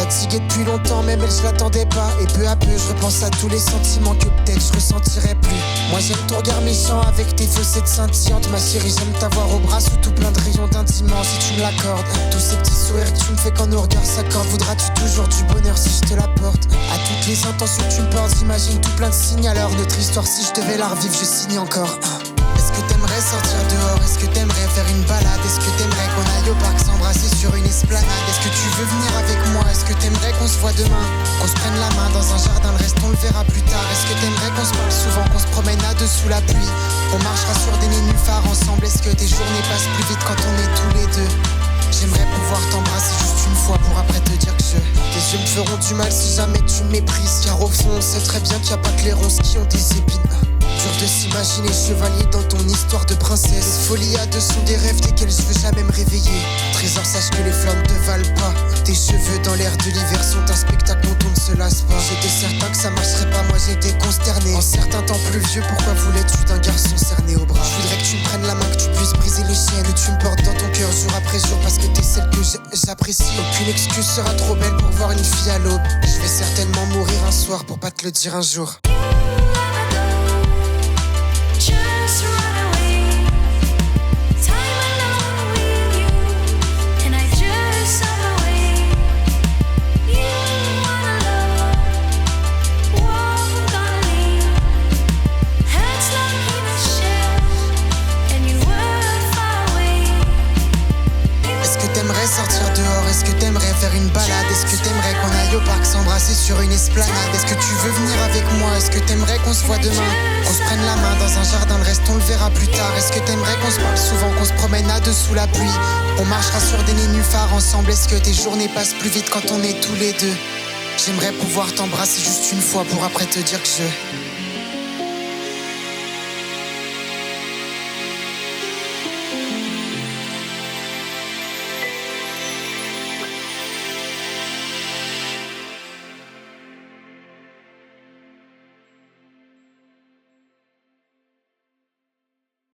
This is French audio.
Fatigué depuis longtemps, même elle je l'attendais pas. Et peu à peu je repense à tous les sentiments que peut-être je ressentirais plus. Moi j'aime ton regard méchant avec tes faussettes scintillantes. Ma chérie, j'aime t'avoir au bras sous tout plein de rayons d'un dimanche. Si tu me l'accordes, tous ces petits sourires que tu me fais quand nos regards s'accordent. Voudras-tu toujours du bonheur si je te l'apporte? À toutes les intentions que tu me portes, j'imagine tout plein de signes. Alors notre histoire, si je devais la revivre, je signe encore. Est-ce que t'aimerais sortir dehors? Est-ce que t'aimerais faire une balade? Est-ce que t'aimerais qu'on aille au parc s'embrasser sur une esplanade? Est-ce que tu veux venir avec moi? Est-ce que t'aimerais qu'on se voit demain? Qu'on se prenne la main dans un jardin, le reste on le verra plus tard. Est-ce que t'aimerais qu'on se parle souvent, qu'on se promène à deux sous la pluie? On marchera sur des nénuphars ensemble. Est-ce que tes journées passent plus vite quand on est tous les deux? J'aimerais pouvoir t'embrasser juste une fois pour après te dire que tes yeux me feront du mal si jamais tu me méprises. Car au fond on sait très bien qu'il n'y a pas que les ronces qui ont des épines. Dur de s'imaginer chevalier dans ton histoire de princesse. Folie à deux sont des rêves desquels je veux jamais me réveiller. Trésor, sache que les flammes te valent pas. Tes cheveux dans l'air de l'hiver sont un spectacle dont on ne se lasse pas. J'étais certain que ça marcherait pas, moi j'étais consterné. En certains temps plus vieux, pourquoi voulais-tu d'un garçon cerné au bras? Je voudrais que tu me prennes la main, que tu puisses briser les chaînes. Que tu me portes dans ton cœur jour après jour parce que t'es celle que j'apprécie. Aucune excuse sera trop belle pour voir une fille à l'aube. Je vais certainement mourir un soir pour pas te le dire un jour. Just run away. Time alone with you, and I just saw the way you wanna love. Walk on me, heads like in a shell, and you were far away. Est-ce que t'aimerais sortir dehors? Est-ce que t'aimerais faire une balade? Est-ce que t'aimerais qu'on aille au parc s'embrasser sur une esplanade? Est-ce que tu veux venir avec moi? Est-ce que t'aimerais qu'on se voit demain? Qu'on se prenne la main dans un jardin, le reste on le verra plus tard. Est-ce que t'aimerais qu'on se parle souvent, qu'on se promène à deux sous la pluie? On marchera sur des nénuphars ensemble. Est-ce que tes journées passent plus vite quand on est tous les deux? J'aimerais pouvoir t'embrasser juste une fois pour après te dire que